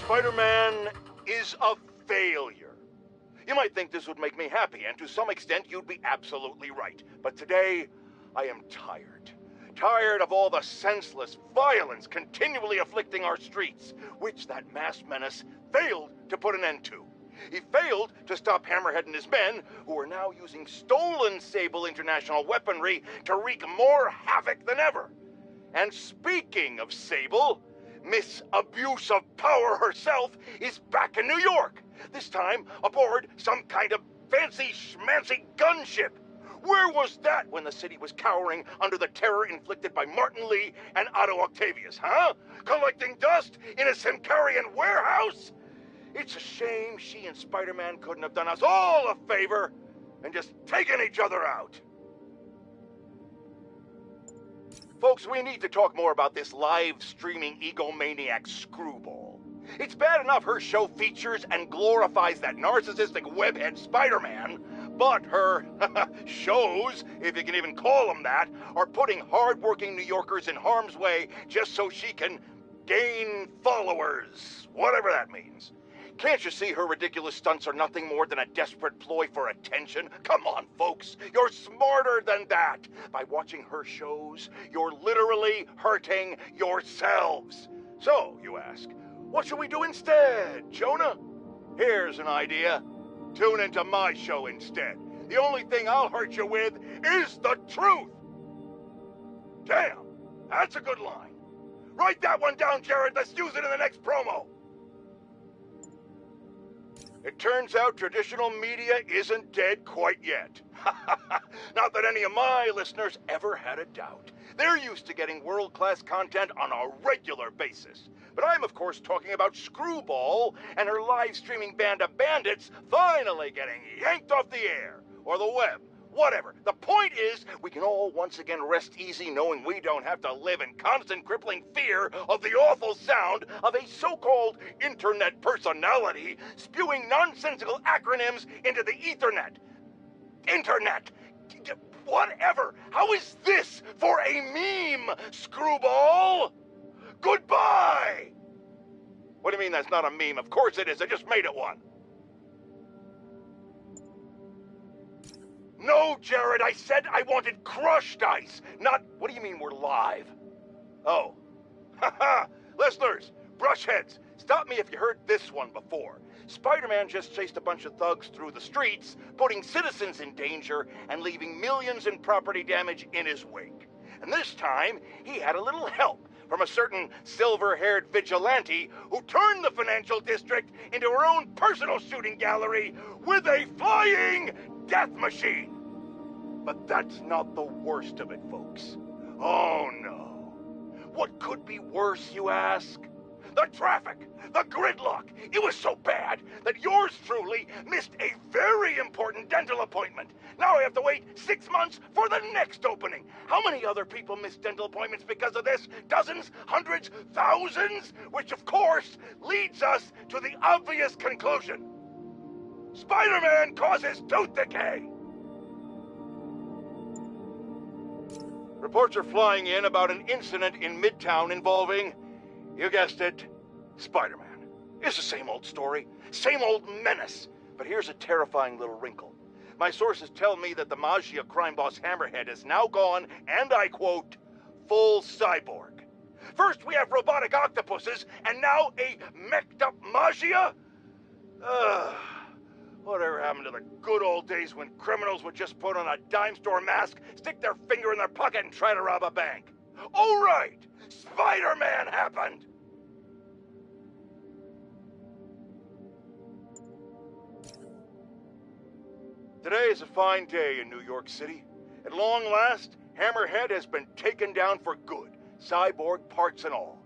Spider-Man is a failure. You might think this would make me happy, and to some extent you'd be absolutely right. But today, I am tired. Tired of all the senseless violence continually afflicting our streets, which that masked menace failed to put an end to. He failed to stop Hammerhead and his men, who are now using stolen Sable international weaponry to wreak more havoc than ever. And speaking of Sable, Miss Abuse of Power herself is back in New York, this time aboard some kind of fancy schmancy gunship. Where was that when the city was cowering under the terror inflicted by Martin Lee and Otto Octavius, huh? Collecting dust in a Simcarian warehouse? It's a shame she and Spider-Man couldn't have done us all a favor and just taken each other out. Folks, we need to talk more about this live-streaming egomaniac Screwball. It's bad enough her show features and glorifies that narcissistic webhead Spider-Man, but her shows, if you can even call them that, are putting hard-working New Yorkers in harm's way just so she can gain followers, whatever that means. Can't you see her ridiculous stunts are nothing more than a desperate ploy for attention? Come on, folks, you're smarter than that. By watching her shows, you're literally hurting yourselves. So, you ask, what should we do instead, Jonah? Here's an idea. Tune into my show instead. The only thing I'll hurt you with is the truth. Damn, that's a good line. Write that one down, Jared. Let's use it in the next promo. It turns out traditional media isn't dead quite yet. Not that any of my listeners ever had a doubt. They're used to getting world-class content on a regular basis. But I'm, of course, talking about Screwball and her live-streaming band of bandits finally getting yanked off the air, or the web, whatever. The point is, we can all once again rest easy knowing we don't have to live in constant crippling fear of the awful sound of a so-called internet personality spewing nonsensical acronyms into the Ethernet. Internet! Whatever! How is this for a meme, Screwball? Goodbye! What do you mean that's not a meme? Of course it is. I just made it one. No, Jared, I said I wanted crushed ice, not... What do you mean we're live? Oh. Haha! Listeners, brushheads, stop me if you heard this one before. Spider-Man just chased a bunch of thugs through the streets, putting citizens in danger and leaving millions in property damage in his wake. And this time, he had a little help from a certain silver-haired vigilante who turned the financial district into her own personal shooting gallery with a flying death machine. But that's not the worst of it, folks. Oh no. What could be worse, you ask? The traffic, the gridlock. It was so bad that yours truly missed a very important dental appointment. Now I have to wait 6 months for the next opening. How many other people missed dental appointments because of this? Dozens? Hundreds? Thousands? Which, of course, leads us to the obvious conclusion. Spider-Man causes tooth decay! Reports are flying in about an incident in Midtown involving, you guessed it, Spider-Man. It's the same old story, same old menace. But here's a terrifying little wrinkle. My sources tell me that the Magia crime boss Hammerhead has now gone, and I quote, full cyborg. First we have robotic octopuses, and now a meched-up Magia? Whatever happened to the good old days when criminals would just put on a dime store mask, stick their finger in their pocket, and try to rob a bank? Oh, right! Spider-Man happened! Today is a fine day in New York City. At long last, Hammerhead has been taken down for good, cyborg parts and all.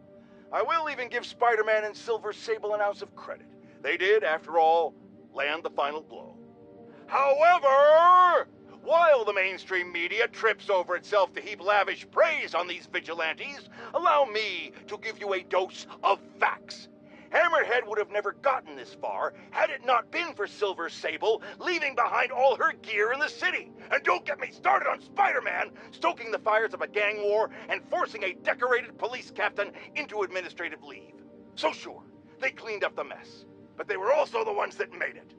I will even give Spider-Man and Silver Sable an ounce of credit. They did, after all, land the final blow. However, while the mainstream media trips over itself to heap lavish praise on these vigilantes, allow me to give you a dose of facts. Hammerhead would have never gotten this far had it not been for Silver Sable leaving behind all her gear in the city. And don't get me started on Spider-Man stoking the fires of a gang war and forcing a decorated police captain into administrative leave. So sure, They cleaned up the mess, but they were also the ones that made it.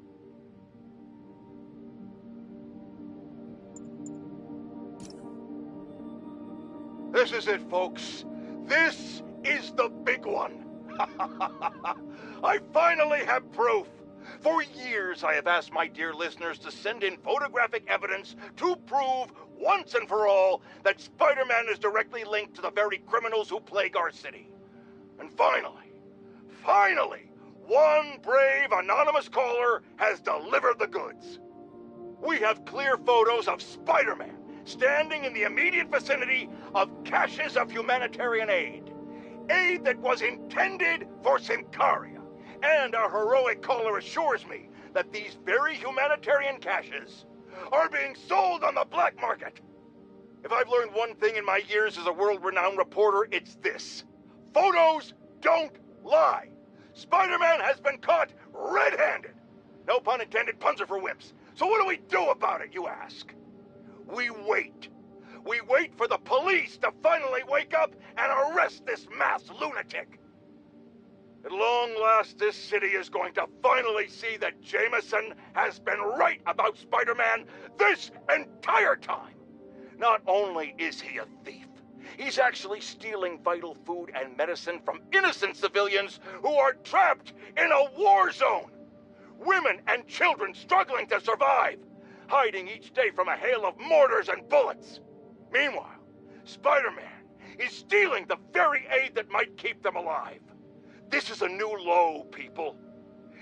This is it, folks. This is the big one. I finally have proof. For years, I have asked my dear listeners to send in photographic evidence to prove, once and for all, that Spider-Man is directly linked to the very criminals who plague our city. And finally, one brave anonymous caller has delivered the goods. We have clear photos of Spider-Man standing in the immediate vicinity of caches of humanitarian aid. Aid that was intended for Sincaria. And our heroic caller assures me that these very humanitarian caches are being sold on the black market. If I've learned one thing in my years as a world-renowned reporter, it's this. Photos don't lie. Spider-Man has been caught red-handed. No pun intended, puns are for wimps. So what do we do about it, you ask? We wait. We wait for the police to finally wake up and arrest this mass lunatic. At long last, this city is going to finally see that Jameson has been right about Spider-Man this entire time. Not only is he a thief, he's actually stealing vital food and medicine from innocent civilians who are trapped in a war zone. Women and children struggling to survive, hiding each day from a hail of mortars and bullets. Meanwhile, Spider-Man is stealing the very aid that might keep them alive. This is a new low, people.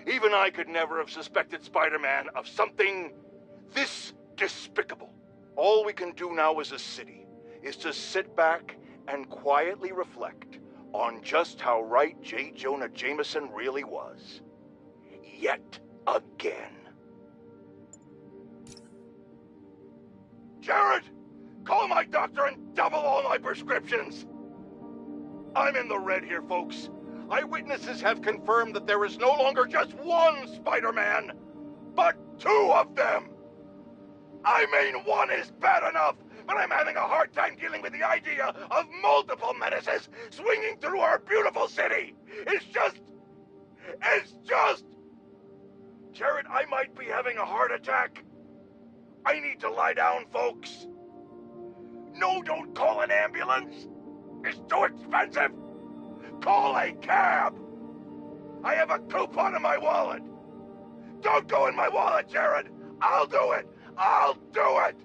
Even I could never have suspected Spider-Man of something this despicable. All we can do now as a city is to sit back and quietly reflect on just how right J. Jonah Jameson really was. Yet again. Jared, call my doctor and double all my prescriptions. I'm in the red here, folks. Eyewitnesses have confirmed that there is no longer just one Spider-Man, but two of them. I mean, one is bad enough, but I'm having a hard time dealing with the idea of multiple menaces swinging through our beautiful city. It's just... Jared, I might be having a heart attack. I need to lie down, folks. No, don't call an ambulance. It's too expensive. Call a cab! I have a coupon in my wallet! Don't go in my wallet, Jared! I'll do it! I'll do it!